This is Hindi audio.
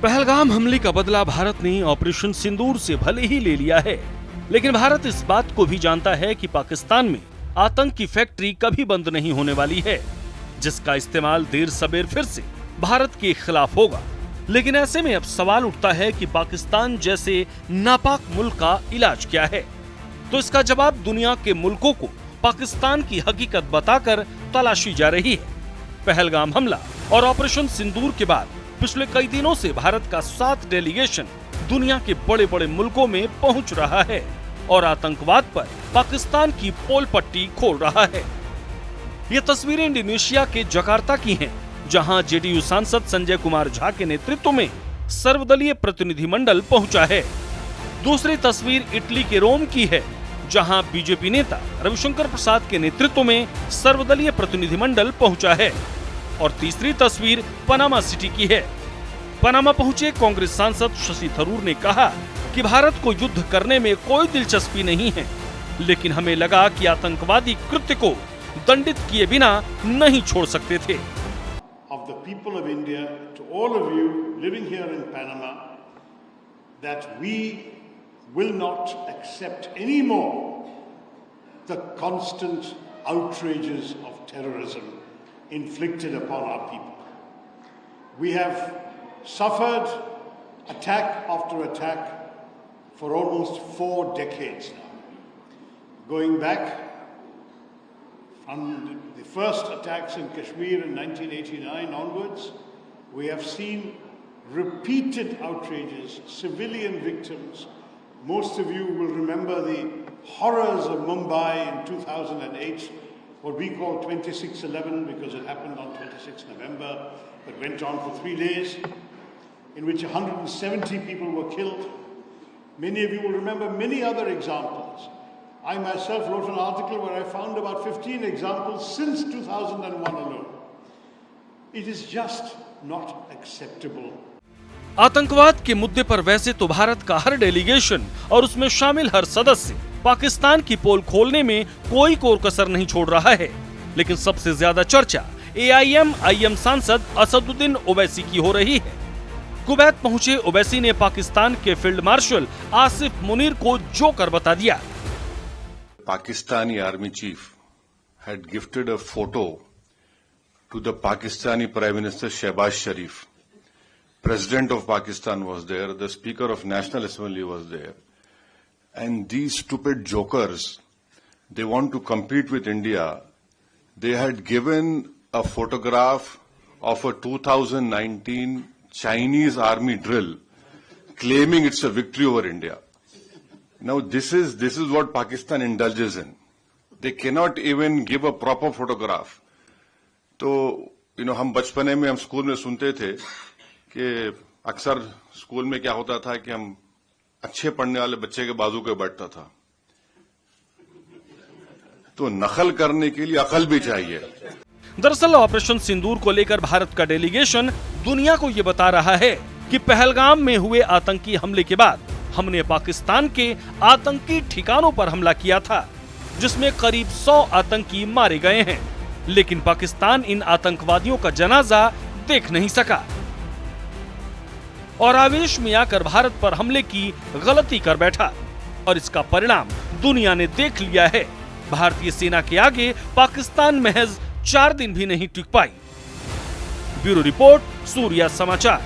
पहलगाम हमले का बदला भारत ने ऑपरेशन सिंदूर से भले ही ले लिया है, लेकिन भारत इस बात को भी जानता है कि पाकिस्तान में आतंक की फैक्ट्री कभी बंद नहीं होने वाली है, जिसका इस्तेमाल देर सबेर फिर से भारत के खिलाफ होगा। लेकिन ऐसे में अब सवाल उठता है कि पाकिस्तान जैसे नापाक मुल्क का इलाज क्या है? तो इसका जवाब दुनिया के मुल्कों को पाकिस्तान की हकीकत बताकर तलाशी जा रही है। पहलगाम हमला और ऑपरेशन सिंदूर के बाद पिछले कई दिनों से भारत का 7 डेलीगेशन दुनिया के बड़े बड़े मुल्कों में पहुंच रहा है और आतंकवाद पर पाकिस्तान की पोल पट्टी खोल रहा है। ये तस्वीरें इंडोनेशिया के जकार्ता की हैं, जहां जेडीयू सांसद संजय कुमार झा के नेतृत्व में सर्वदलीय प्रतिनिधिमंडल पहुंचा है। दूसरी तस्वीर इटली के रोम की है, जहां बीजेपी नेता रविशंकर प्रसाद के नेतृत्व में सर्वदलीय प्रतिनिधिमंडल पहुंचा है। और तीसरी तस्वीर पनामा सिटी की है। पनामा पहुंचे कांग्रेस सांसद शशि थरूर ने कहा कि भारत को युद्ध करने में कोई दिलचस्पी नहीं है, लेकिन हमें लगा कि आतंकवादी कृत्य को दंडित किए बिना नहीं छोड़ सकते थे। Of the people of India, to all of you living here in Panama, that we will not accept anymore the constant outrages of terrorism inflicted upon our people. We have suffered attack after attack for almost 4 decades now. Going back from the first attacks in Kashmir in 1989 onwards, we have seen repeated outrages, civilian victims. Most of you will remember the horrors of Mumbai in 2008, what we call 26/11 because it happened on 26 November, but went on for 3 days, in which 170 people were killed. Many of you will remember many other examples. I myself wrote an article where I found about 15 examples since 2001 alone. It is just not acceptable. आतंकवाद के मुद्दे पर वैसे तो भारत का हर डेलीगेशन और उसमें शामिल हर सदस्य पाकिस्तान की पोल खोलने में कोई कोर कसर नहीं छोड़ रहा है, लेकिन सबसे ज्यादा चर्चा AIM सांसद असदुद्दीन ओवैसी की हो रही है। कुवैत पहुंचे ओवैसी ने पाकिस्तान के फील्ड मार्शल आसिफ मुनीर को जोकर बता दिया। Pakistani army chief had gifted a photo to the Pakistani Prime Minister Shehbaz Sharif. President of Pakistan was there, the Speaker of National Assembly was there. And these stupid jokers, they want to compete with India. They had given a photograph of a 2019 Chinese army drill, claiming it's a victory over India. Now this is what Pakistan indulges in. They cannot even give a proper photograph. तो हम बचपने में हम स्कूल में सुनते थे कि अक्सर स्कूल में क्या होता था कि हम अच्छे पढ़ने वाले बच्चे के बाजू पे बैठता था। तो नकल करने के लिए अकल भी चाहिए। दरअसल ऑपरेशन सिंदूर को लेकर भारत का डेलीगेशन दुनिया को ये बता रहा है कि पहलगाम में हुए आतंकी हमले के बाद हमने पाकिस्तान के आतंकी ठिकानों पर हमला किया था, जिसमें करीब 100 आतंकी मारे गए हैं, लेकिन पाकिस्तान इन आतंकवादियों का जनाजा देख नहीं सका और आवेश में आकर भारत पर हमले की गलती कर बैठा और इसका परिणाम दुनिया ने देख लिया है। भारतीय सेना के आगे पाकिस्तान महज 4 दिन भी नहीं टिक पाई। ब्यूरो रिपोर्ट, सूर्या समाचार।